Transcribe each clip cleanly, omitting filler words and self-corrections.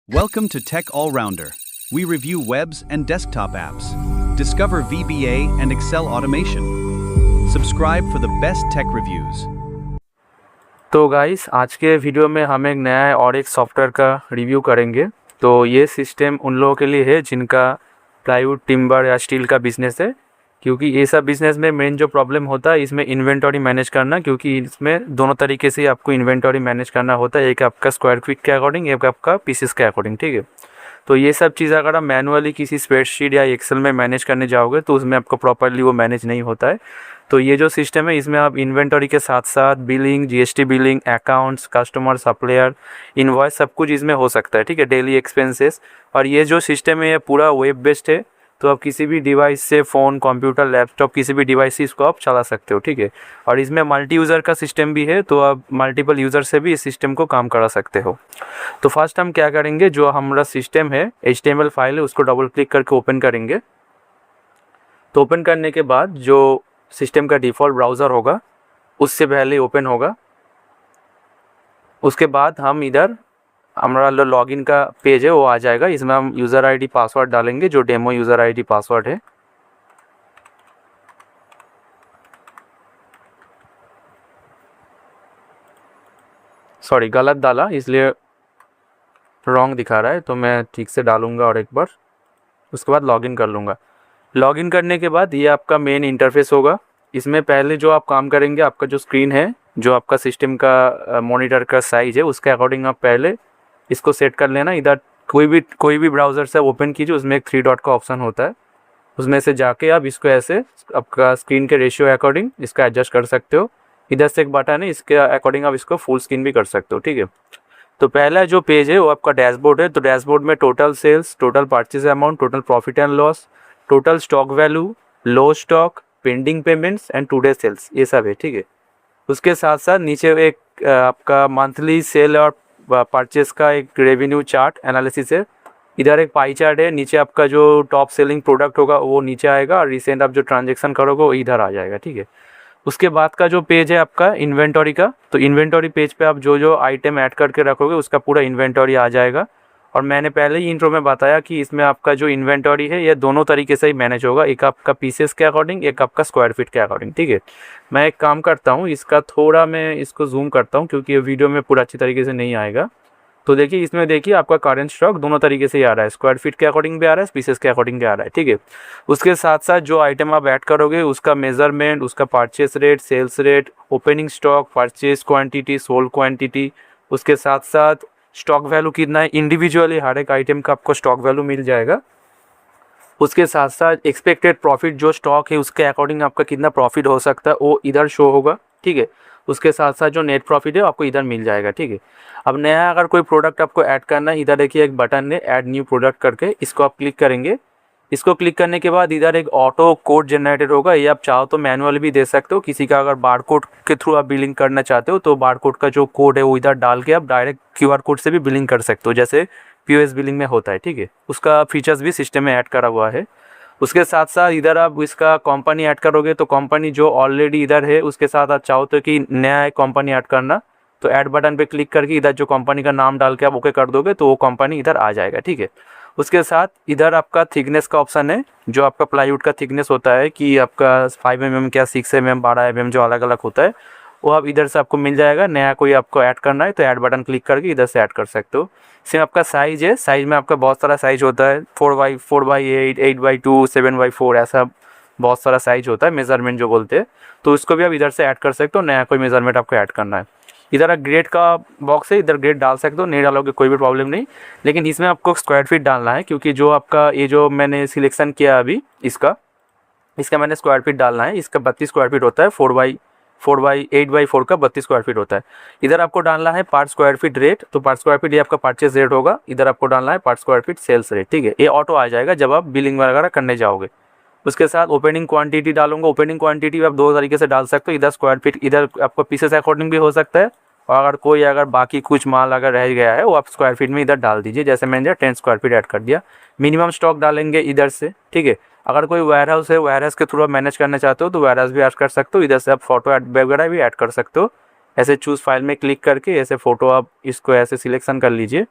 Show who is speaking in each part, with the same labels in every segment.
Speaker 1: Welcome to Tech All-Rounder. We review webs and desktop apps. Discover VBA and Excel automation. Subscribe for the best tech reviews.
Speaker 2: तो guys आज के video में हम एक नया और एक सॉफ्टवेयर का रिव्यू करेंगे। तो ये सिस्टम उन लोगों के लिए है जिनका प्लाईवुड, टिम्बर या स्टील का बिज़नेस है, क्योंकि ये सब बिज़नेस में मेन जो प्रॉब्लम होता है इसमें इन्वेंटरी मैनेज करना, क्योंकि इसमें दोनों तरीके से आपको इन्वेंटरी मैनेज करना होता है, एक आपका स्क्वायर फीट के अकॉर्डिंग, एक आपका पीसेस के अकॉर्डिंग। ठीक है, तो ये सब चीज़ अगर आप मैनुअली किसी स्प्रेडशीट या एक्सेल में मैनेज करने जाओगे तो उसमें आपको प्रॉपरली वो मैनेज नहीं होता है। तो ये जो सिस्टम है इसमें आप इन्वेंटरी के साथ साथ billing, GST billing, accounts, customer, supplier, invoice सब कुछ इसमें हो सकता है। ठीक है, डेली एक्सपेंसेस। और ये जो सिस्टम है ये पूरा वेब बेस्ड है, तो आप किसी भी डिवाइस से, फ़ोन, कंप्यूटर, लैपटॉप, किसी भी डिवाइस से इसको आप चला सकते हो। ठीक है, और इसमें मल्टी यूज़र का सिस्टम भी है, तो आप मल्टीपल यूज़र से भी इस सिस्टम को काम करा सकते हो। तो फर्स्ट हम क्या करेंगे, जो हमारा सिस्टम है HTML फाइल है उसको डबल क्लिक करके ओपन करेंगे। तो ओपन करने के बाद जो सिस्टम का डिफ़ॉल्ट ब्राउज़र होगा उससे पहले ओपन होगा। उसके बाद हम इधर हमारा लॉगिन का पेज है वो आ जाएगा। इसमें हम यूज़र आईडी पासवर्ड डालेंगे, जो डेमो यूज़र आईडी पासवर्ड है। सॉरी, गलत डाला इसलिए रॉन्ग दिखा रहा है, तो मैं ठीक से डालूँगा और एक बार उसके बाद लॉगिन कर लूँगा। लॉगिन करने के बाद ये आपका मेन इंटरफेस होगा। इसमें पहले जो आप काम करेंगे, आपका जो स्क्रीन है, जो आपका सिस्टम का मॉनिटर का साइज़ है उसके अकॉर्डिंग आप पहले इसको सेट कर लेना। इधर कोई भी ब्राउज़र से ओपन कीजिए, उसमें एक 3 डॉट का ऑप्शन होता है, उसमें से जाके आप इसको ऐसे आपका स्क्रीन के रेशियो अकॉर्डिंग इसका एडजस्ट कर सकते हो। इधर से एक बटन है, इसके अकॉर्डिंग आप इसको फुल स्क्रीन भी कर सकते हो। ठीक है, तो पहला जो पेज है वो आपका डैशबोर्ड है। तो डैशबोर्ड में total sales, total purchase amount, total profit and loss, total stock value, low stock, pending payments and today sales, ये सब है। ठीक है, उसके साथ साथ नीचे एक आपका मंथली सेल और परचेस का एक रेवेन्यू चार्ट एनालिसिस है। इधर एक पाई चार्ट है, नीचे आपका जो टॉप सेलिंग प्रोडक्ट होगा वो नीचे आएगा और रिसेंट आप जो ट्रांजेक्शन करोगे वो इधर आ जाएगा। ठीक है, उसके बाद का जो पेज है आपका इन्वेंटरी का, तो इन्वेंटरी पेज पे आप जो जो आइटम ऐड करके रखोगे उसका पूरा इन्वेंटरी आ जाएगा। और मैंने पहले ही इंट्रो में बताया कि इसमें आपका जो इन्वेंटरी है ये दोनों तरीके से ही मैनेज होगा, एक आपका पीसेस के अकॉर्डिंग, एक आपका स्क्वायर फीट के अकॉर्डिंग। ठीक है, मैं एक काम करता हूँ, इसका थोड़ा मैं इसको जूम करता हूँ क्योंकि ये वीडियो में पूरा अच्छी तरीके से नहीं आएगा। तो देखिए, इसमें देखिए आपका करंट स्टॉक दोनों तरीके से ही आ रहा है, स्क्वायर फीट के अकॉर्डिंग भी आ रहा है, पीसेस के अकॉर्डिंग भी आ रहा है। ठीक है, उसके साथ साथ जो आइटम आप ऐड करोगे उसका मेजरमेंट, उसका purchase rate, sales rate, opening stock, purchase quantity, sold quantity, उसके साथ साथ स्टॉक वैल्यू कितना है, इंडिविजुअली हर एक आइटम का आपको स्टॉक वैल्यू मिल जाएगा। उसके साथ साथ एक्सपेक्टेड प्रॉफिट, जो स्टॉक है उसके अकॉर्डिंग आपका कितना प्रॉफिट हो सकता है वो इधर शो होगा। ठीक है, उसके साथ साथ जो नेट प्रॉफिट है आपको इधर मिल जाएगा। ठीक है, अब नया अगर कोई प्रोडक्ट आपको ऐड करना है, इधर देखिए एक बटन है ऐड न्यू प्रोडक्ट करके, इसको आप क्लिक करेंगे। इसको क्लिक करने के बाद इधर एक ऑटो कोड जनरेटेड होगा, ये आप चाहो तो मैनुअली भी दे सकते हो। किसी का अगर बारकोड के थ्रू आप बिलिंग करना चाहते हो तो बारकोड का जो कोड है वो इधर डाल के आप डायरेक्ट क्यूआर कोड से भी बिलिंग कर सकते हो, जैसे पीओएस बिलिंग में होता है। ठीक है, उसका फीचर्स भी सिस्टम में ऐड करा हुआ है। उसके साथ साथ इधर आप इसका कंपनी ऐड करोगे, तो कंपनी जो ऑलरेडी इधर है उसके साथ आप चाहो तो कि नया एक कंपनी ऐड करना, तो ऐड बटन पे क्लिक करके इधर जो कंपनी का नाम डाल के आप ओके कर दोगे तो वो कंपनी इधर आ जाएगा। ठीक है, उसके साथ इधर आपका थिकनेस का ऑप्शन है, जो आपका प्लाईवुड का थिकनेस होता है कि आपका 5 mm क्या 6 mm 12 mm जो अलग अलग होता है वो आप इधर से आपको मिल जाएगा। नया कोई आपको ऐड करना है तो ऐड बटन क्लिक करके इधर से ऐड कर सकते हो। सेम आपका साइज़ है, साइज़ में आपका बहुत सारा साइज़ होता है, 4x4x8, 8x2, 7x4, ऐसा बहुत सारा साइज़ होता है, मेज़रमेंट जो बोलते हैं। तो उसको भी आप इधर से ऐड कर सकते हो, नया कोई मेज़रमेंट आपको ऐड करना है। इधर ग्रेड का बॉक्स है, इधर ग्रेड डाल सकते हो, नहीं डालोगे कोई भी प्रॉब्लम नहीं, लेकिन इसमें आपको स्क्वायर फीट डालना है, क्योंकि जो आपका ये जो मैंने सिलेक्शन किया अभी इसका मैंने स्क्वायर फीट डालना है। इसका 32 स्क्वायर फीट होता है, 8x4 का 32 स्क्वायर फीट होता है। इधर आपको डालना है पर स्क्वायर फीट रेट, तो पर स्क्वायर फीट ये आपका परचेज रेट होगा, इधर आपको डालना है पर स्क्वायर फीट सेल्स रेट। ठीक है, ये ऑटो आ जाएगा जब आप बिलिंग वगैरह करने जाओगे। उसके साथ ओपनिंग क्वांटिटी डालूंगा, ओपनिंग क्वांटिटी आप दो तरीके से डाल सकते हो, इधर स्क्वायर फीट, इधर आपको पीसेस अकॉर्डिंग भी हो सकता है, और अगर बाकी कुछ माल अगर रह गया है वो आप स्क्वायर फीट में इधर डाल दीजिए, जैसे मैंने 10 स्क्वायर फीट ऐड कर दिया। मिनिमम स्टॉक डालेंगे इधर से। ठीक है, अगर कोई वेयर हाउस है, वेयर हाउस के थ्रू आप मैनेज करना चाहते हो तो वेयर हाउस भी ऐड कर सकते हो, इधर से आप फोटो वगैरह भी ऐड कर सकते हो। ऐसे चूज़ फाइल में क्लिक करके ऐसे फ़ोटो आप इसको ऐसे सिलेक्शन कर लीजिए,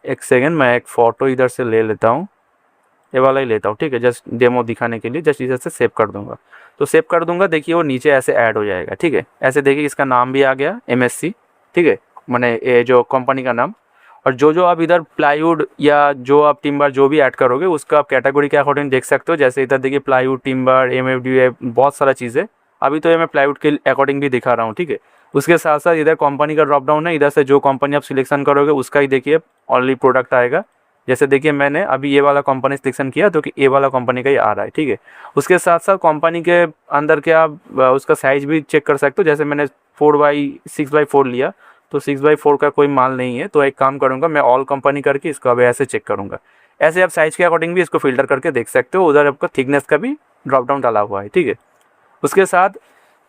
Speaker 2: एक सेकेंड, मैं एक फ़ोटो इधर से ले लेता हूँ, ये वाला ही लेता हूँ, ठीक है, जस्ट डेमो दिखाने के लिए। जस्ट इधर से सेव कर दूंगा, तो सेव कर दूंगा, देखिए वो नीचे ऐसे ऐड हो जाएगा, ठीक है। ऐसे देखिए इसका नाम भी आ गया MSC, ठीक है, मैंने ये जो कंपनी का नाम। और जो जो आप इधर प्लाईवुड या जो आप टिम्बर जो भी ऐड करोगे उसका आप कैटेगरी के अकॉर्डिंग देख सकते हो। जैसे इधर देखिए प्लाईवुड, टिम्बर, MFD, बहुत सारा चीज़ है। अभी तो ये मैं प्लाईवुड के अकॉर्डिंग भी दिखा रहा हूँ, ठीक है। उसके साथ साथ इधर कंपनी का ड्रॉप डाउन है, इधर से जो कंपनी आप सिलेक्शन करोगे उसका ही देखिए ओनली प्रोडक्ट आएगा। जैसे देखिए मैंने अभी ये वाला कंपनी सिलेक्शन किया तो कि ये वाला कंपनी का ही आ रहा है, ठीक है। उसके साथ साथ कंपनी के अंदर के आप उसका साइज़ भी चेक कर सकते हो। जैसे मैंने 4x6x4 लिया, तो 6x4 का कोई माल नहीं है, तो एक काम करूँगा मैं ऑल कंपनी करके इसको अब ऐसे चेक करूँगा। ऐसे आप साइज़ के अकॉर्डिंग भी इसको फिल्टर करके देख सकते हो। उधर आपका थिकनेस का भी ड्रॉप डाउन डाला हुआ है, ठीक है। उसके साथ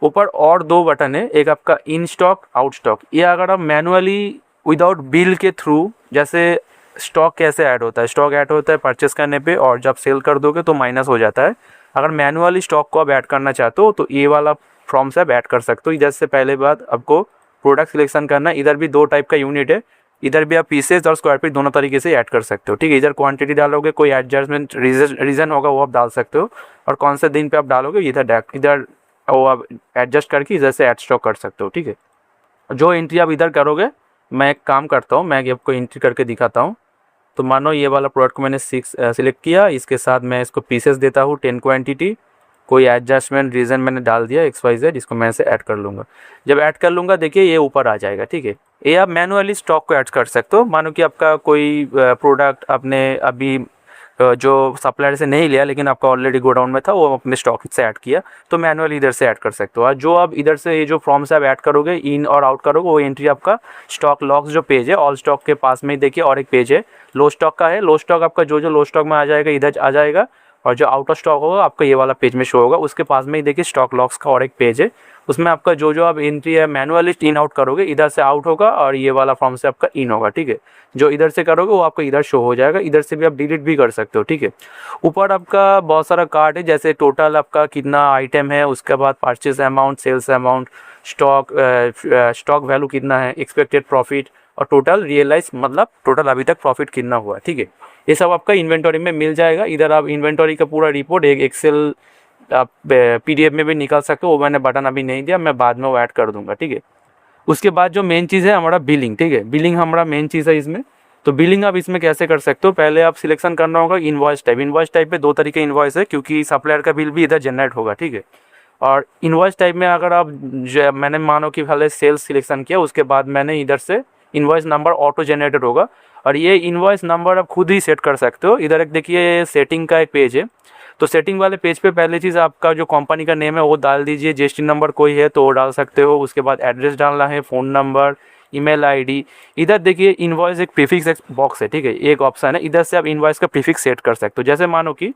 Speaker 2: ऊपर और 2 बटन है, एक आपका इन स्टॉक, आउट स्टॉक। ये अगर आप मैनुअली विदाउट बिल के थ्रू, जैसे स्टॉक कैसे ऐड होता है, स्टॉक ऐड होता है परचेस करने पे और जब सेल कर दोगे तो माइनस हो जाता है। अगर मैनुअली स्टॉक को आप ऐड करना चाहते हो तो ये वाला फॉर्म से आप ऐड कर सकते हो। इधर से पहले बात आपको प्रोडक्ट सिलेक्शन करना है। इधर भी 2 टाइप का यूनिट है, इधर भी आप पीसेज और स्क्वायर फीट दोनों तरीके से ऐड कर सकते हो, ठीक है। इधर क्वांटिटी डालोगे, कोई एडजस्टमेंट रीज़न होगा वो आप डाल सकते हो, और कौन से दिन पे आप डालोगे इधर वो आप एडजस्ट करके इधर से ऐड स्टॉक कर सकते हो, ठीक है। जो एंट्री आप इधर करोगे, मैं एक काम करता हूँ, मैं आपको एंट्री करके दिखाता हूँ। तो मानो ये वाला प्रोडक्ट को मैंने 6 सिलेक्ट किया, इसके साथ मैं इसको पीसेस देता हूँ 10 क्वांटिटी, कोई एडजस्टमेंट रीज़न मैंने डाल दिया XYZ, इसको मैं ऐसे ऐड कर लूँगा। जब ऐड कर लूँगा देखिए ये ऊपर आ जाएगा, ठीक है। ये आप मैनुअली स्टॉक को ऐड कर सकते हो। मानो कि आपका कोई प्रोडक्ट आपने अभी जो सप्लायर से नहीं लिया लेकिन आपका ऑलरेडी गोडाउन में था, वो अपने स्टॉक से ऐड किया, तो मैनुअली इधर से ऐड कर सकते हो। और जो आप इधर से ये जो फॉर्म से आप ऐड करोगे, इन और आउट करोगे, वो एंट्री आपका स्टॉक लॉक्स जो पेज है, ऑल स्टॉक के पास में ही देखिए और एक पेज है लो स्टॉक का है। लो स्टॉक आपका जो जो लो स्टॉक में आ जाएगा इधर आ जाएगा, और जो आउट ऑफ स्टॉक होगा आपका ये वाला पेज में शो होगा। उसके पास में ही देखिए स्टॉक लॉक्स का और एक पेज है, उसमें आपका जो जो आप एंट्री है मैनुअली इन आउट करोगे, इधर से आउट होगा और ये वाला फॉर्म से आपका इन होगा, ठीक है। जो इधर से करोगे वो आपको इधर शो हो जाएगा, इधर से भी आप डिलीट भी कर सकते हो, ठीक है। ऊपर आपका बहुत सारा कार्ड है, जैसे टोटल आपका कितना आइटम है, उसके बाद purchase amount, sales amount, stock value कितना है, एक्सपेक्टेड प्रॉफिट, और टोटल रियलाइज मतलब टोटल अभी तक प्रॉफिट कितना हुआ है, ठीक है। ये सब आपका इन्वेंटरी में मिल जाएगा। इधर आप इन्वेंटरी का पूरा रिपोर्ट एक एक्सेल आप PDF में भी निकाल सकते हो। वो मैंने बटन अभी नहीं दिया, मैं बाद में वो ऐड कर दूंगा, ठीक है। उसके बाद जो मेन चीज़ है हमारा बिलिंग, ठीक है। बिलिंग हमारा मेन चीज़ है इसमें। तो बिलिंग आप इसमें कैसे कर सकते हो, पहले आप सिलेक्शन करना होगा इनवॉइस टाइप। इनवॉइस टाइप पे 2 तरीके इनवॉइस है, क्योंकि सप्लायर का बिल भी इधर जनरेट होगा, ठीक है। और इनवॉइस टाइप में अगर आप मैंने मानो कि पहले सेल्स सिलेक्शन किया, उसके बाद मैंने इधर से इनवॉइस नंबर ऑटो जनरेटेड होगा, और ये इनवॉइस नंबर आप खुद ही सेट कर सकते हो। इधर एक देखिए सेटिंग का एक पेज है, तो सेटिंग वाले पेज पे पहली चीज़ आपका जो कंपनी का नेम है वो डाल दीजिए। GST नंबर कोई है तो वो डाल सकते हो। उसके बाद एड्रेस डालना है, फ़ोन नंबर, ईमेल आईडी। इधर देखिए इनवॉइस एक प्रीफिक्स एक बॉक्स है, ठीक है, एक ऑप्शन है, इधर से आप इनवॉइस का प्रीफिक्स सेट कर सकते हो। जैसे मानो कि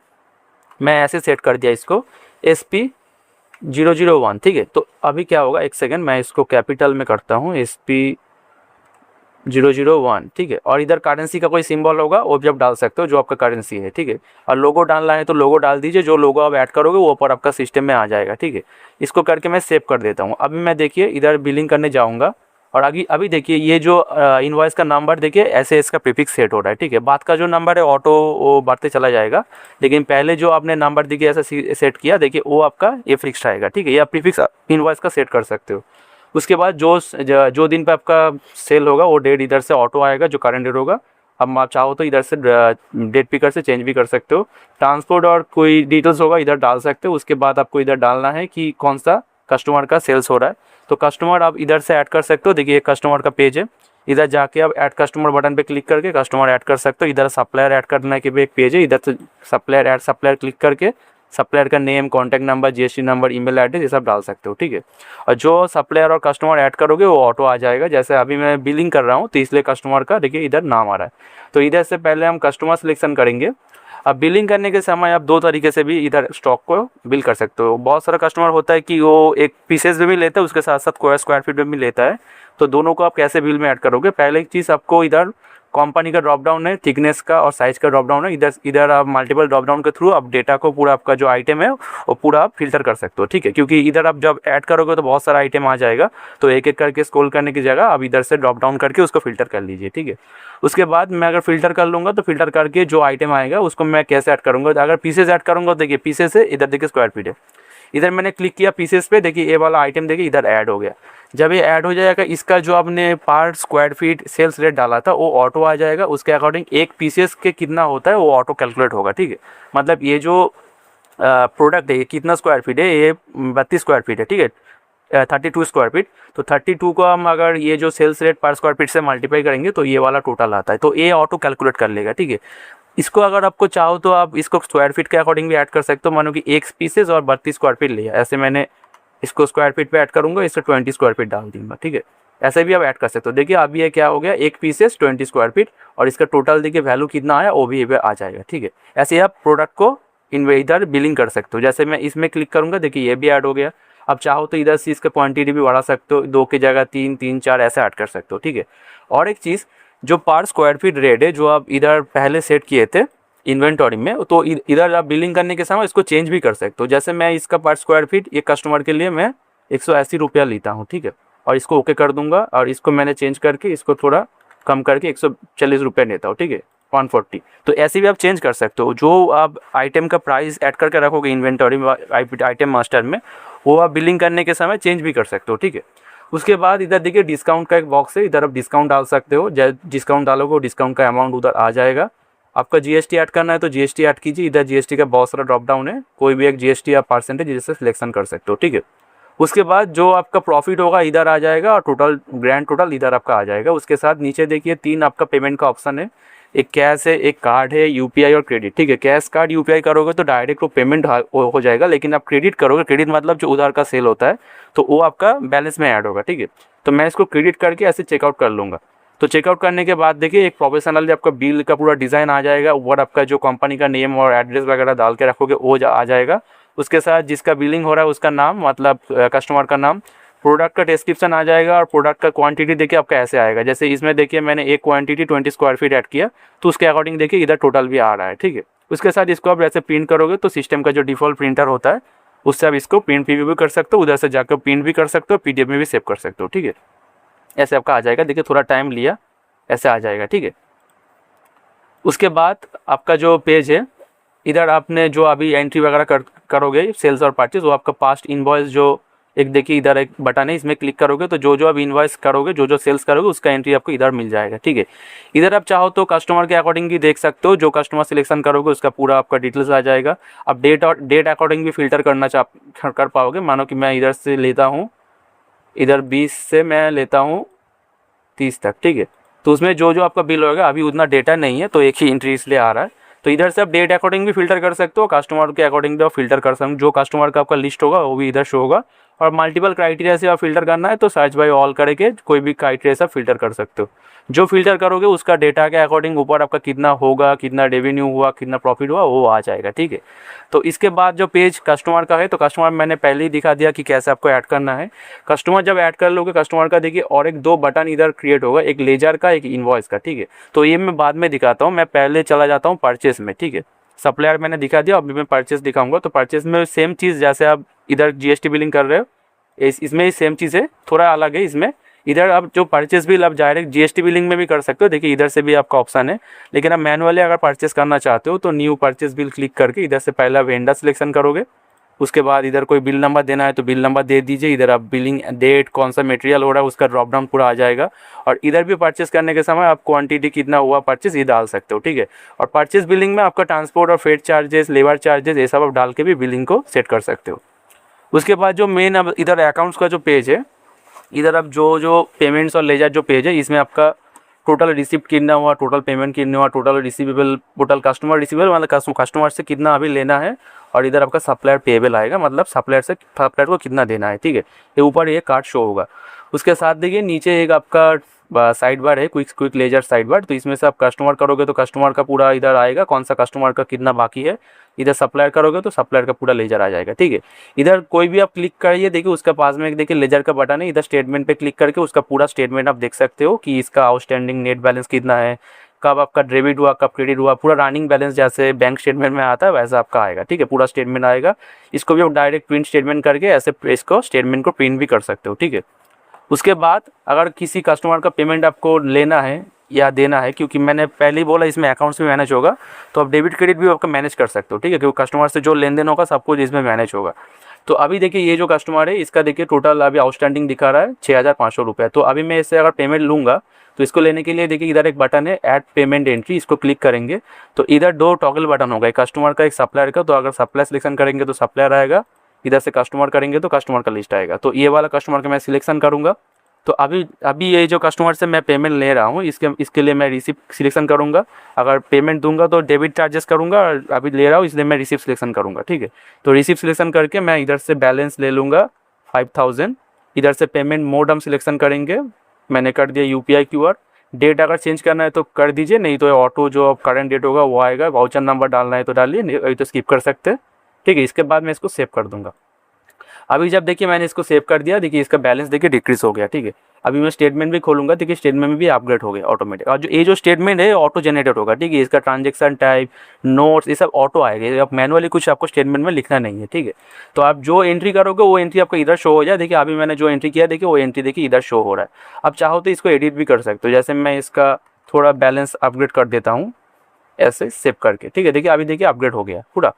Speaker 2: मैं ऐसे सेट कर दिया इसको SP001, ठीक है। तो अभी क्या होगा, एक सेकेंड, मैं इसको कैपिटल में करता हूँ, SP001, ठीक है। और इधर करेंसी का कोई सिंबल होगा वो भी आप डाल सकते हो, जो आपका करेंसी है, ठीक है। और लोगो डालना है तो लोगो डाल दीजिए, जो लोगो आप ऐड करोगे वो ऊपर आपका सिस्टम में आ जाएगा, ठीक है। इसको करके मैं सेव कर देता हूँ। अभी मैं देखिए इधर बिलिंग करने जाऊँगा, और अभी देखिए ये जो इनवॉइस का नंबर देखिए ऐसे इसका प्रीफिक्स सेट हो रहा है, ठीक है। बाद का जो नंबर है ऑटो वो बढ़ते चला जाएगा, लेकिन पहले जो आपने नंबर देखिए ऐसा सेट किया, देखिए वो आपका ये फिक्स आएगा, ठीक है। ये आप प्रीफिक्स इनवॉइस का सेट कर सकते हो। उसके बाद जो दिन पे आपका सेल होगा वो डेट इधर से ऑटो आएगा, जो करंट डेट होगा। अब आप चाहो तो इधर से डेट पिकर से चेंज भी कर सकते हो। ट्रांसपोर्ट और कोई डिटेल्स होगा इधर डाल सकते हो। उसके बाद आपको इधर डालना है कि कौन सा कस्टमर का सेल्स हो रहा है, तो कस्टमर आप इधर से ऐड कर सकते हो। देखिए कस्टमर का पेज है, इधर जाके आप ऐड कस्टमर बटन पे क्लिक करके कस्टमर ऐड कर सकते हो। इधर सप्लायर ऐड करने के भी एक पेज है, इधर से सप्लायर ऐड सप्लायर क्लिक करके सप्लायर का name, contact number, GST number, email address ये सब डाल सकते हो, ठीक है। और जो सप्लायर और कस्टमर ऐड करोगे वो ऑटो आ जाएगा। जैसे अभी मैं बिलिंग कर रहा हूँ तो इसलिए कस्टमर का देखिए इधर नाम आ रहा है। तो इधर से पहले हम कस्टमर सिलेक्शन करेंगे। अब बिलिंग करने के समय आप 2 तरीके से भी इधर स्टॉक को बिल कर सकते हो। बहुत सारा कस्टमर होता है कि वो एक पीसेस में भी लेता है, उसके साथ साथ स्क्वायर फीट में भी लेता है। तो दोनों को आप कैसे बिल में ऐड करोगे, पहले एक चीज़ आपको इधर कंपनी का ड्रॉप डाउन है, थिकनेस का और साइज का ड्रॉप डाउन है। इधर आप मल्टीपल ड्रॉप डाउन के थ्रू आप डेटा को पूरा आपका जो आइटम है वो पूरा आप फिल्टर कर सकते हो, ठीक है। क्योंकि इधर आप जब ऐड करोगे तो बहुत सारा आइटम आ जाएगा, तो एक एक करके स्क्रॉल करने की जगह आप इधर से ड्रॉप डाउन करके उसको फिल्टर कर लीजिए, ठीक है। उसके बाद मैं अगर फ़िल्टर कर लूँगा तो फ़िल्टर करके जो आइटम आएगा उसको मैं कैसे ऐड करूँगा। तो अगर पीसेस ऐड करूँगा तो देखिए पीसेस है, इधर देखिए स्क्वायर फीट है, इधर मैंने क्लिक किया पीसेस पे, देखिए ये वाला आइटम देखिए इधर ऐड हो गया। जब ये ऐड हो जाएगा इसका जो आपने पर स्क्वायर फीट सेल्स रेट डाला था वो ऑटो आ जाएगा, उसके अकॉर्डिंग एक पीसेस के कितना होता है वो ऑटो कैलकुलेट होगा, ठीक है। मतलब ये जो प्रोडक्ट है ये कितना स्क्वायर फीट है, ये 32 स्क्वायर फीट है, ठीक है, 32 स्क्वायर फीट। तो 32 को हम अगर ये जो सेल्स रेट पर स्क्वायर फीट से मल्टीप्लाई करेंगे तो ये वाला टोटल आता है, तो ये ऑटो कैलकुलेट कर लेगा, ठीक है। इसको अगर आपको चाहो तो आप इसको स्क्वायर फीट के अकॉर्डिंग भी ऐड कर सकते हो, मानो कि एक पीसेस और 32 स्क्वायर फीट लिया, ऐसे मैंने इसको स्क्वायर फीट पे ऐड करूँगा, इससे 20 स्क्वायर फीट डाल दूँगा, ठीक है। ऐसे भी आप ऐड कर सकते हो। देखिए अभी ये क्या हो गया, एक पीसेस 20 स्क्वायर फीट और इसका टोटल देखिए वैल्यू कितना आया वो भी आ जाएगा, ठीक है। ऐसे आप प्रोडक्ट को इधर बिलिंग कर सकते हो। जैसे मैं इसमें क्लिक करूँगा देखिए ये भी ऐड हो गया। अब चाहो तो इधर से इसका क्वांटिटी भी बढ़ा सकते हो, 2 की जगह 3, 3, 4 ऐसे ऐड कर सकते हो, ठीक है। और एक चीज़ जो पर स्क्वायर फीट रेट है जो आप इधर पहले सेट किए थे इन्वेंटरी में, तो इधर आप बिलिंग करने के समय इसको चेंज भी कर सकते हो। जैसे मैं इसका पर स्क्वायर फीट एक कस्टमर के लिए मैं 180 रुपया लेता हूँ, ठीक है, और इसको ओके कर दूंगा और इसको मैंने चेंज करके इसको थोड़ा कम करके 140 रुपये लेता हूँ, ठीक है, 140। तो ऐसे भी आप चेंज कर सकते हो। जो आप आइटम का प्राइस ऐड करके रखोगे इन्वेंटरी में आइटम मास्टर में, वो आप बिलिंग करने के समय चेंज भी कर सकते हो, ठीक है। उसके बाद इधर देखिए डिस्काउंट का एक बॉक्स है, इधर आप डिस्काउंट डाल सकते हो। डिस्काउंट डालोगे डिस्काउंट का अमाउंट उधर आ जाएगा। आपका जीएसटी ऐड करना है तो जीएसटी ऐड कीजिए। इधर जीएसटी का बहुत सारा ड्रॉप डाउन है, कोई भी एक जीएसटी या परसेंटेज जिससे सिलेक्शन कर सकते हो, ठीक है। उसके बाद जो आपका प्रॉफिट होगा इधर आ जाएगा और टोटल ग्रैंड टोटल इधर आपका आ जाएगा। उसके साथ नीचे देखिए 3 आपका पेमेंट का ऑप्शन है, एक कैश है, एक कार्ड है, यूपीआई और क्रेडिट, ठीक है। कैश कार्ड यूपीआई करोगे तो डायरेक्ट वो पेमेंट हो जाएगा, लेकिन आप क्रेडिट करोगे, क्रेडिट मतलब जो उधार का सेल होता है, तो वो आपका बैलेंस में ऐड होगा, ठीक है। तो मैं इसको क्रेडिट करके ऐसे चेकआउट कर लूँगा। तो चेकआउट करने के बाद देखिए एक प्रोफेशनल आपका बिल का पूरा डिज़ाइन आ जाएगा, ऊपर आपका जो कंपनी का नेम और एड्रेस वगैरह डाल के रखोगे वो आ जाएगा। उसके साथ जिसका बिलिंग हो रहा है उसका नाम, मतलब कस्टमर का नाम, प्रोडक्ट का डिस्क्रिप्शन आ जाएगा और प्रोडक्ट का क्वांटिटी देखिए आपका ऐसे आएगा। जैसे इसमें देखिए मैंने एक क्वांटिटी 20 स्क्वायर फीट ऐड किया तो उसके अकॉर्डिंग देखिए इधर टोटल भी आ रहा है, ठीक है। उसके साथ इसको आप ऐसे प्रिंट करोगे तो सिस्टम का जो डिफ़ॉल्ट प्रिंटर होता है उससे आप इसको प्रिंट भी कर सकते हो, उधर से जाकर प्रिंट भी कर सकते हो, पीडीएफ में भी सेव कर सकते हो, ठीक है। ऐसे आपका आ जाएगा, देखिए थोड़ा टाइम लिया, ऐसे आ जाएगा, ठीक है। उसके बाद आपका जो पेज है इधर आपने जो अभी एंट्री वगैरह करोगे सेल्स और परचेज, वो आपका पास्ट इनवॉइस जो एक देखिए इधर एक बटन है, इसमें क्लिक करोगे तो जो जो आप इनवॉइस करोगे, जो जो सेल्स करोगे उसका एंट्री आपको इधर मिल जाएगा, ठीक है। इधर आप चाहो तो कस्टमर के अकॉर्डिंग भी देख सकते हो, जो कस्टमर सिलेक्शन करोगे उसका पूरा आपका डिटेल्स आ जाएगा। आप डेट अकॉर्डिंग भी फिल्टर कर पाओगे। मानो कि मैं इधर से लेता हूँ, इधर 20 से मैं लेता हूँ 30 तक, ठीक है। तो उसमें जो जो आपका बिल होगा, अभी उतना डेटा नहीं है तो एक ही एंट्री इसलिए आ रहा है। तो इधर से आप डेट अकॉर्डिंग भी फिल्टर कर सकते हो, कस्टमर के अकॉर्डिंग भी आप फिल्टर कर सकते हो। जो कस्टमर का आपका लिस्ट होगा वो भी इधर शो होगा। और मल्टीपल क्राइटेरिया से आप फिल्टर करना है तो सर्च बाय ऑल करके कोई भी क्राइटेरिया से आप फिल्टर कर सकते हो। जो फिल्टर करोगे उसका डेटा के अकॉर्डिंग ऊपर आपका कितना होगा, कितना रेवेन्यू हुआ, कितना प्रॉफिट हुआ, वो आ जाएगा, ठीक है। तो इसके बाद जो पेज कस्टमर का है, तो कस्टमर मैंने पहले ही दिखा दिया कि कैसे आपको ऐड करना है। कस्टमर जब ऐड कर लोगे कस्टमर का देखिए और एक 2 बटन इधर क्रिएट होगा, एक लेजर का, एक इनवॉइस का, ठीक है। तो ये मैं बाद में दिखाता हूँ, मैं पहले चला जाता हूँ परचेस में, ठीक है। सप्लायर मैंने दिखा दिया, अभी मैं परचेस दिखाऊंगा। तो परचेस में सेम चीज़, जैसे आप इधर जीएसटी बिलिंग कर रहे हो इसमें सेम चीज़ है, थोड़ा अलग है इसमें। इधर आप जो परचेस बिल आप डायरेक्ट जीएसटी बिलिंग में भी कर सकते हो, देखिए इधर से भी आपका ऑप्शन है। लेकिन आप मैनुअली अगर परचेस करना चाहते हो तो न्यू परचेस बिल क्लिक करके इधर से पहला वेंडर सिलेक्शन करोगे। उसके बाद इधर कोई बिल नंबर देना है तो बिल नंबर दे दीजिए। इधर आप बिलिंग डेट, कौन सा मटेरियल हो रहा है उसका ड्रॉप डाउन पूरा आ जाएगा। और इधर भी परचेस करने के समय आप क्वांटिटी कितना हुआ परचेस ये डाल सकते हो, ठीक है। और परचेस बिलिंग में आपका ट्रांसपोर्ट और फ्रेट चार्जेस, लेबर चार्जेस, ये सब आप डाल के भी बिलिंग को सेट कर सकते हो। उसके बाद जो मेन अब इधर अकाउंट्स का जो पेज है, इधर अब जो पेमेंट्स और लेजर जो पेज है, इसमें आपका टोटल रिसिप्ट कितना हुआ, टोटल पेमेंट कितना हुआ, total receivable, total customer receivable मतलब कस्टमर से कितना अभी लेना है, और इधर आपका सप्लायर पेएबल आएगा, मतलब सप्लायर को कितना देना है, ठीक है। ये ऊपर ये कार्ड शो होगा। उसके साथ देखिए नीचे एक आपका साइड बार है, क्विक लेजर साइड बार। तो इसमें से आप कस्टमर करोगे तो कस्टमर का पूरा इधर आएगा, कौन सा कस्टमर का कितना बाकी है। इधर सप्लायर करोगे तो सप्लायर का पूरा लेजर आ जाएगा, ठीक है। इधर कोई भी आप क्लिक करिए, देखिए उसका पास में एक देखिए लेजर का बटन है, इधर स्टेटमेंट पे क्लिक करके उसका पूरा स्टेटमेंट आप देख सकते हो कि इसका आउटस्टैंडिंग नेट बैलेंस कितना है, कब आपका डेबिट हुआ, कब क्रेडिट हुआ, पूरा रनिंग बैलेंस जैसे बैंक स्टेटमेंट में आता है वैसा आपका आएगा, ठीक है। पूरा स्टेटमेंट आएगा। इसको भी आप डायरेक्ट प्रिंट स्टेटमेंट करके ऐसे इसको स्टेटमेंट को प्रिंट भी कर सकते हो, ठीक है। उसके बाद अगर किसी कस्टमर का पेमेंट आपको लेना है या देना है, क्योंकि मैंने पहले ही बोला इसमें अकाउंट्स भी मैनेज होगा, तो आप डेबिट क्रेडिट भी आपका मैनेज कर सकते हो, ठीक है, क्योंकि कस्टमर से जो लेन देन होगा सब कुछ इसमें मैनेज होगा। तो अभी देखिए ये जो कस्टमर है इसका देखिए टोटल अभी आउटस्टैंडिंग दिखा रहा है 6,500 रुपये। तो अभी मैं इससे अगर पेमेंट लूँगा तो इसको लेने के लिए देखिए इधर एक बटन है ऐड पेमेंट एंट्री, इसको क्लिक करेंगे तो इधर 2 टॉगल बटन होगा, एक कस्टमर का एक सप्लायर का। तो अगर सप्लायर सिलेक्शन करेंगे तो सप्लायर आएगा, इधर से कस्टमर करेंगे तो कस्टमर का लिस्ट आएगा। तो ये वाला कस्टमर का मैं सिलेक्शन करूँगा। तो अभी ये जो कस्टमर से मैं पेमेंट ले रहा हूँ इसके लिए मैं रिसिप्ट सिलेक्शन करूँगा। अगर पेमेंट दूंगा तो डेबिट चार्जेस करूँगा, और अभी ले रहा हूँ इसलिए मैं रिसिप्ट सिलेक्शन करूँगा, ठीक है। तो रिसिप्ट सिलेक्शन करके मैं इधर से बैलेंस ले लूँगा 5,000। इधर से पेमेंट मोड हम सिलेक्शन करेंगे, मैंने कर दिया UPI QR। डेट अगर चेंज करना है तो कर दीजिए, नहीं तो ऑटो जो करंट डेट होगा वो आएगा। वाउचर नंबर डालना है तो डालिए, नहीं तो स्किप कर सकते हैं, ठीक है। इसके बाद मैं इसको सेव कर दूँगा। अभी जब देखिए मैंने इसको सेव कर दिया, देखिए इसका बैलेंस देखिए डिक्रीज हो गया, ठीक है। अभी मैं स्टेटमेंट भी खोलूँगा, देखिए स्टेटमेंट में भी अपग्रेड हो गया ऑटोमेटिक। और जो स्टेटमेंट है ऑटो जनरेटेड होगा, ठीक है। इसका ट्रांजेक्शन टाइप, नोट्स, ये सब ऑटो आएगा, आप मैनुअली कुछ आपको स्टेटमेंट में लिखना नहीं है, ठीक है। तो आप जो एंट्री करोगे वो एंट्री आपको इधर शो हो जाए। देखिए अभी मैंने जो एंट्री किया देखिए वो एंट्री देखिए इधर शो हो रहा है। अब चाहो तो इसको एडिट भी कर सकते हो, जैसे मैं इसका थोड़ा बैलेंस अपग्रेड कर देता हूँ ऐसे सेव करके, ठीक है। देखिए अभी देखिए अपग्रेड हो गया पूरा,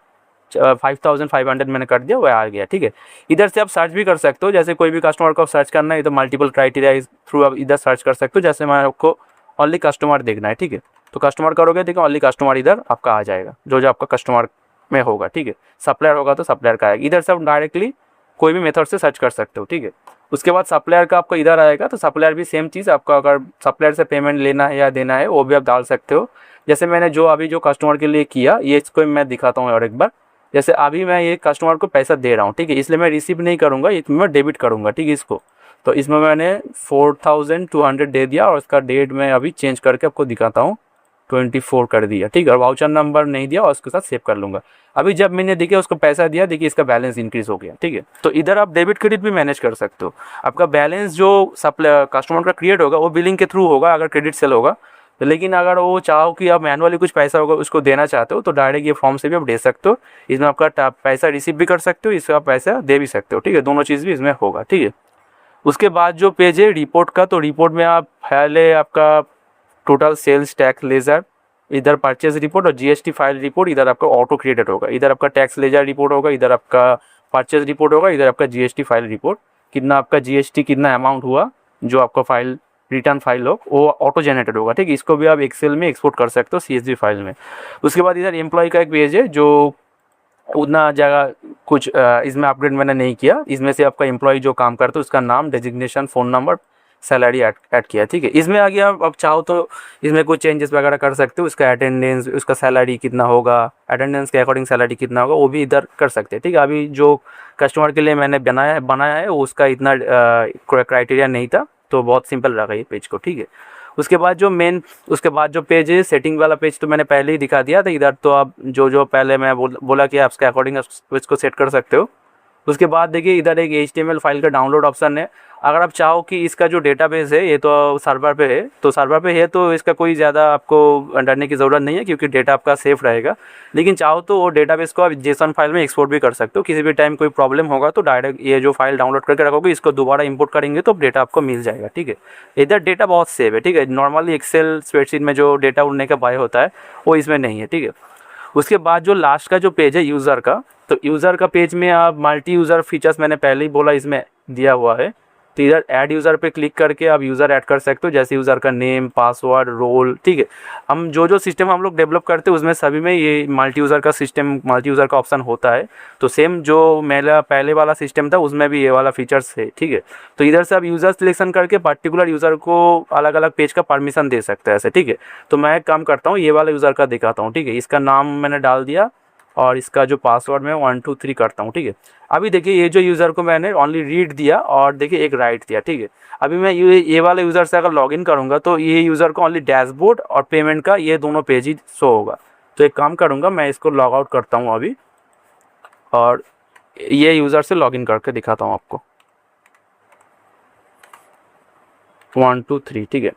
Speaker 2: 5,500 मैंने कर दिया, वह आ गया, ठीक है। इधर से आप सर्च भी कर सकते हो, जैसे कोई भी कस्टमर को सर्च करना है तो मल्टीपल क्राइटेरिया थ्रू आप इधर सर्च कर सकते हो। जैसे मैं आपको ओनली कस्टमर देखना है, ठीक है, तो कस्टमर करोगे, ठीक है, ओनली कस्टमर इधर आपका आ जाएगा, जो जो आपका कस्टमर में होगा, ठीक है। सप्लायर होगा तो सप्लायर का आएगा। इधर से आप डायरेक्टली कोई भी मेथड से सर्च कर सकते हो, ठीक है। उसके बाद सप्लायर का आपको इधर आएगा, तो सप्लायर भी सेम चीज़, आपका अगर सप्लायर से पेमेंट लेना है या देना है वो भी आप डाल सकते हो। जैसे मैंने जो अभी जो कस्टमर के लिए किया, ये इसको मैं दिखाता हूँ और एक बार। जैसे अभी मैं ये कस्टमर को पैसा दे रहा हूँ, ठीक है, इसलिए मैं रिसीव नहीं करूँगा, इसमें मैं डेबिट करूँगा, ठीक है, इसको। तो इसमें मैंने 4,200 दे दिया, और इसका डेट मैं अभी चेंज करके आपको दिखाता हूँ, 24 कर दिया, ठीक है। और वाउचर नंबर नहीं दिया और उसके साथ सेव कर लूँगा। अभी जब मैंने देखिए उसको पैसा दिया, देखिए इसका बैलेंस इंक्रीज़ हो गया, ठीक है। तो इधर आप डेबिट क्रेडिट भी मैनेज कर सकते हो। आपका बैलेंस जो सप्लाई कस्टमर का क्रिएट होगा वो बिलिंग के थ्रू होगा अगर क्रेडिट सेल होगा। लेकिन अगर वो चाहो कि आप मैनुअली कुछ पैसा होगा उसको देना चाहते हो तो डायरेक्ट ये फॉर्म से भी आप दे सकते हो। इसमें आपका पैसा रिसीव भी कर सकते हो, इससे आप पैसा दे भी सकते हो, ठीक है। दोनों चीज़ भी इसमें होगा, ठीक है। उसके बाद जो पेज है रिपोर्ट का, तो रिपोर्ट में आप पहले आपका टोटल सेल्स टैक्स लेजर, इधर परचेज रिपोर्ट और GST फाइल रिपोर्ट, इधर आपका ऑटो क्रिएटेड होगा। इधर आपका टैक्स लेजर रिपोर्ट होगा, इधर आपका परचेज रिपोर्ट होगा, इधर आपका GST फाइल रिपोर्ट, कितना आपका GST कितना अमाउंट हुआ जो आपका फाइल रिटर्न फाइल हो वो ऑटो जनरेटेड होगा, ठीक है। इसको भी आप एक्सेल में एक्सपोर्ट कर सकते हो CSV फाइल में। उसके बाद इधर एम्प्लॉय का एक पेज है, जो उतना जगह कुछ इसमें अपग्रेड मैंने नहीं किया। इसमें से आपका एम्प्लॉय जो काम करता है उसका नाम, designation, phone number, salary add किया, ठीक है। इसमें आ गया, अब चाहो तो इसमें कुछ चेंजेस वगैरह कर सकते हो। उसका अटेंडेंस, उसका सैलरी कितना होगा, अटेंडेंस के अकॉर्डिंग सैलरी कितना होगा वो भी इधर कर सकते हैं, ठीक है। अभी जो कस्टमर के लिए मैंने बनाया है उसका इतना क्राइटेरिया नहीं था, तो बहुत सिंपल रहा ये पेज को, ठीक है। उसके बाद जो पेज है सेटिंग वाला पेज, तो मैंने पहले ही दिखा दिया था। इधर तो आप जो पहले मैं बोला कि आप उसके अकॉर्डिंग इसको सेट कर सकते हो। उसके बाद देखिए इधर एक HTML फाइल का डाउनलोड ऑप्शन है। अगर आप चाहो कि इसका जो डेटाबेस है ये तो सर्वर पे है, तो इसका कोई ज़्यादा आपको डरने की ज़रूरत नहीं है, क्योंकि डेटा आपका सेफ रहेगा। लेकिन चाहो तो वो डेटाबेस को आप JSON फाइल में एक्सपोर्ट भी कर सकते हो। किसी भी टाइम कोई प्रॉब्लम होगा तो डायरेक्ट ये जो फाइल डाउनलोड करके रखोगे, इसको दोबारा इंपोर्ट करेंगे तो डेटा आपको मिल जाएगा, ठीक है। इधर डेटा बहुत सेफ है, ठीक है। नॉर्मली एक्सेल स्प्रेडशीट में जो डेटा उड़ने का भय होता है वो इसमें नहीं है, ठीक है। उसके बाद जो लास्ट का जो पेज है यूज़र का, तो यूज़र का पेज में आप मल्टी यूज़र फीचर्स मैंने पहले ही बोला इसमें दिया हुआ है। तो इधर ऐड यूज़र पे क्लिक करके आप यूज़र ऐड कर सकते हो, जैसे यूज़र का नेम, पासवर्ड, रोल, ठीक है। हम जो सिस्टम हम लोग डेवलप करते हैं उसमें सभी में ये मल्टी यूज़र का ऑप्शन होता है। तो सेम जो मेरा पहले वाला सिस्टम था उसमें भी ये वाला फीचर्स है, ठीक है। तो इधर से आप यूज़र सिलेक्शन करके पर्टिकुलर यूज़र को अलग अलग पेज का परमिशन दे सकते हैं ऐसे, ठीक है। तो मैं एक काम करता हूँ, ये वाला यूज़र का दिखाता हूँ, ठीक है। इसका नाम मैंने डाल दिया और इसका जो पासवर्ड मैं 1 2 3 करता हूँ, ठीक है। अभी देखिए ये जो यूज़र को मैंने ओनली रीड दिया और देखिए एक राइट दिया, ठीक है। अभी मैं ये वाले यूज़र से अगर लॉगिन करूँगा तो ये यूज़र को ओनली डैशबोर्ड और पेमेंट का ये दोनों पेज ही शो होगा। तो एक काम करूँगा, मैं इसको लॉग आउट करता हूँ अभी और ये यूज़र से लॉगिन करके दिखाता हूँ आपको। 1 2 3, ठीक है।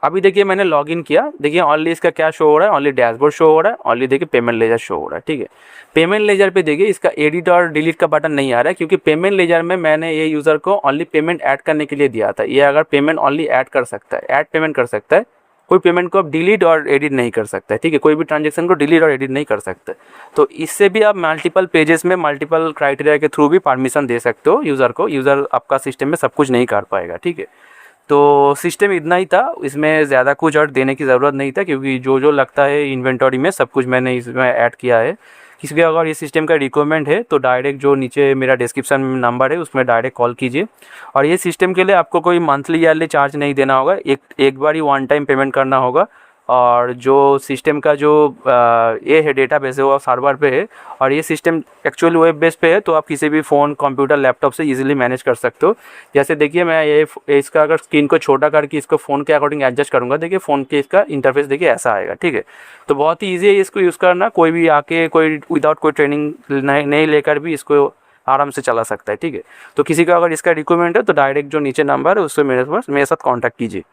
Speaker 2: अभी देखिए मैंने लॉगिन किया, देखिए ओनली इसका क्या शो हो रहा है, ओनली डैशबोर्ड शो हो रहा है, ओनली देखिए पेमेंट लेजर शो हो रहा है, ठीक है। पेमेंट लेजर पे देखिए इसका एडिट और डिलीट का बटन नहीं आ रहा है, क्योंकि पेमेंट लेजर में मैंने ये यूज़र को ओनली पेमेंट ऐड करने के लिए दिया था। ये अगर पेमेंट ओनली ऐड कर सकता है, ऐड पेमेंट कर सकता है, कोई पेमेंट को आप डिलीट और एडिट नहीं कर सकते, ठीक है, कोई भी ट्रांजेक्शन को डिलीट और एडिट नहीं कर सकते। तो इससे भी आप मल्टीपल पेजेस में मल्टीपल क्राइटेरिया के थ्रू भी परमिशन दे सकते हो यूज़र को, यूज़र आपका सिस्टम में सब कुछ नहीं कर पाएगा, ठीक है। तो सिस्टम इतना ही था, इसमें ज़्यादा कुछ और देने की ज़रूरत नहीं था, क्योंकि जो लगता है इन्वेंटरी में सब कुछ मैंने इसमें ऐड किया है। किसी भी अगर ये सिस्टम का रिक्वायरमेंट है तो डायरेक्ट जो नीचे मेरा डिस्क्रिप्शन में नंबर है उसमें डायरेक्ट कॉल कीजिए। और ये सिस्टम के लिए आपको कोई मंथली ईयरली चार्ज नहीं देना होगा, एक बार ही वन टाइम पेमेंट करना होगा। और जो सिस्टम का जो ये है डेटाबेस है वो सर्वर पे है, और ये सिस्टम एक्चुअल वेब बेस पे है, तो आप किसी भी फ़ोन, कंप्यूटर, लैपटॉप से इजीली मैनेज कर सकते हो। जैसे देखिए मैं ये इसका अगर स्क्रीन को छोटा करके इसको फ़ोन के अकॉर्डिंग एडजस्ट करूँगा, देखिए फ़ोन के इसका इंटरफेस देखिए ऐसा आएगा, ठीक है। तो बहुत ही ईजी है इसको यूज़ करना, कोई भी आके कोई विदाउट कोई ट्रेनिंग नहीं लेकर भी इसको आराम से चला सकता है, ठीक है। तो किसी का अगर इसका रिक्वायरमेंट है तो डायरेक्ट जो नीचे नंबर है उससे मेरे साथ कॉन्टैक्ट कीजिए।